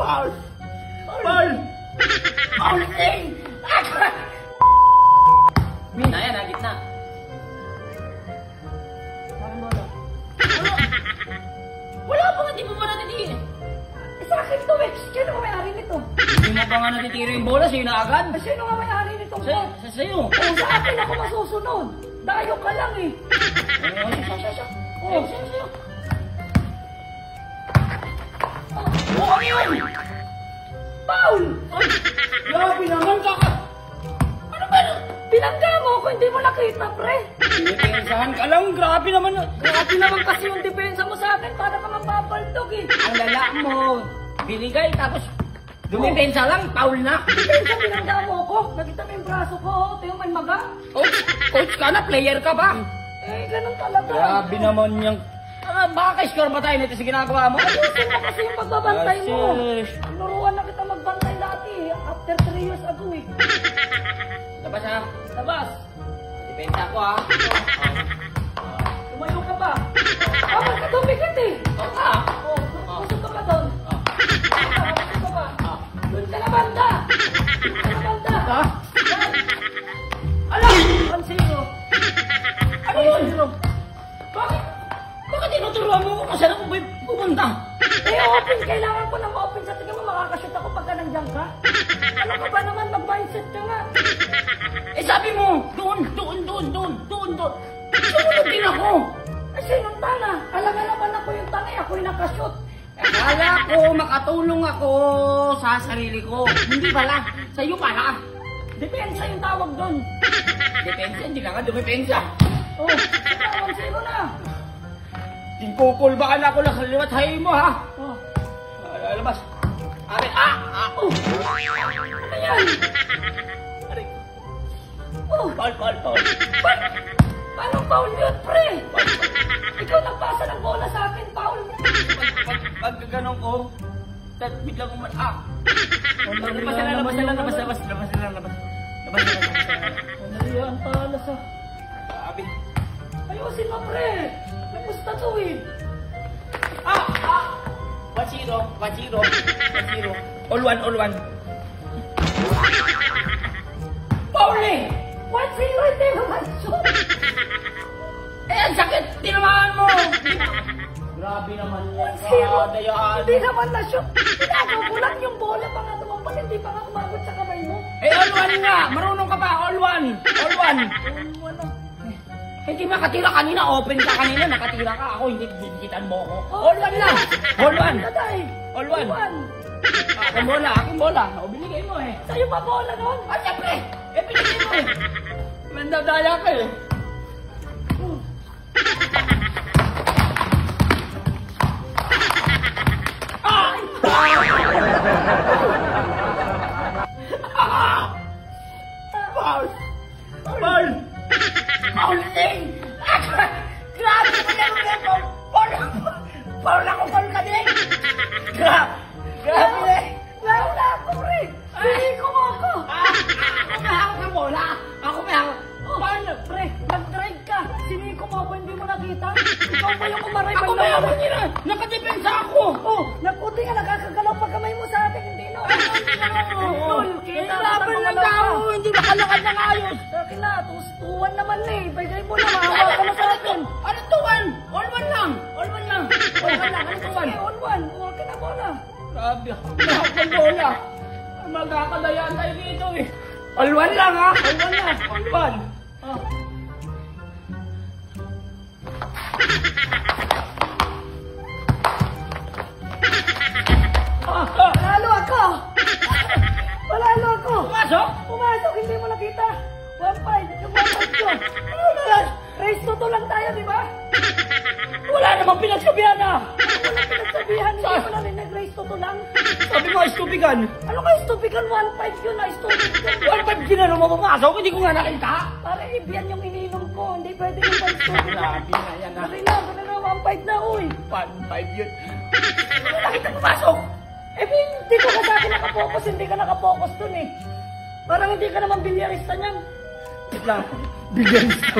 Paul! Paul! Paul! Mina, yan, ang gitna. Parang wala. Wala pa nga, di mo ba natitira? Sa akin to, Wex. Sino nga may-ari nito? Hindi mo pa nga natitira yung bola, sa'yo na agad. Sino nga may-ari nitong Sa ball? sa'yo. Sa akin ako masusunod. Dayo ka lang eh. Oh, sa'yo. Oh, ano yun? Paul! Ay, grabe naman ka. Ano ba? Binangga mo ako, hindi mo nakita, pre. Pinipensahan ka lang, grabe naman. Grabe naman kasi yung depensa mo sa akin para ka mapapaldog eh. Ang lala mo, binigay tapos dumipensa lang, Paul na. Depensa, binangga mo ako. Nakita mo yung braso ko, ito yung may maga. Coach ka na, player ka ba? Eh, ganun talaga. Grabe naman yung... baka score ba tayo nito sa ginagawa mo? Ayusin mo kasi yung pagbabantay mo. Asis. Nuruan na kita magbantay dati after 3 years ago eh. Labas ha. Labas, Depensa ko ha. tumayo ka ba? Bakit ka dumikit eh? Oh, busog ka ba doon? Busog ka ba? Doon ka na banda! Doon ka na banda! Ha? Yan! Ala! 1-0. Ano yun? Bakit? Bakit tinuturuan mo ko? Saan ako ba pupunta? Eh, open! Kailangan ko ng open sa tingin mo. Makakashoot ako pagka nandiyan ka. Ano ka ba naman? Mag-mindset ka nga. Eh sabi mo, doon. Sumunod din ako. Eh, sinong tanga? Alam naman ako yung tanga. Ako yung nakashoot. Akala ko makatulong ako sa sarili ko. Hindi pala. Sa'yo pala. Depensa yung tawag doon. Depensa, hindi ka nga dumipensa. Oh, 1-0 na. Tingkukulbaan ako lang sa liwat hay mo ha. Oh. Labas. Akin. Oh. Ano yan? Aray. Oh. Paul. Paano Paul yun, pre? Ikaw nagpasa ng bola sa akin, Paul. Pag ganon ko, biglang umat. Labas. Ano yan, talas ah. Sabi. Ayusin mo, pre. May pusta to eh. 1-0. All one. Paul eh! 1-0 hindi naman shoot. Eh, ang sakit! Tinamaan mo! Grabe naman yan. 1-0. Dayaan. Hindi naman na shoot. Ginagaw ko lang yung bola pa nga tumampas. Hindi pa nga umabot sa kamay mo. Eh, all one nga! Marunong ka pa! All one! Ano? Hindi makatira kanina. Open ka kanina. Nakatira ka. Ako, hindi bibigitan mo ako. Oh, All one lang! All one! Tatay. All one! Aking bola. O, binigay mo eh. Sa'yo pa bola nun? Ah, siyempre! Eh, binigay mo eh. Mandadaya ka eh. Paul! Grabe mo lang ulit! Paul ka din! Grabe! Wala ako, pre. Siniko mo ako. Ako may bola! Ako may hawak! Paano, pre? Nag-drive ka. Siniko mo ako, hindi mo nakita. Ikaw pa yung kumaray. Ako may hawak nila! Nakadepensa ako! Oh, nakuti nga nakakagalaw pa kamay mo sa akin. Hindi na. Laban ng tao! Hindi makalakad ng ayos! Akin na, tuwan naman eh. Bagay mo na, mahawa ka na sa akin. Ano tuwan? All one lang! Ano tuwan? Okay, all one. Huwag ka na bola. Grabe, mahal ng bola. Magkakadayaan tayo dito eh. All one lang ha? All one. Panalo ako. Pumasok? Hindi mo nakita. 1-5. Yung 1-5 ko. Ano yan? Race to lang tayo, di ba? Wala namang pinagsabihan na. Wala pinagsabihan. Hindi mo na rin nag-race to lang. Sabi mo, stupigan. Ano ka stupigan? 1-5 yun na stupid ka. 1-5 ginano mo pumasok, hindi ko nga nakita. Para ibiyan yung ininom ko. Hindi pwede yung 1 stupid. Grabe na yan ha. Dali na, 1-5 na, uy. 1-5 yun. Hindi nakita pumasok. Eh, hindi ko ka sa akin nakapokus. Hindi ka nakapokus dun eh. Parang hindi ka naman bilyarista niyan. Bigyan ito.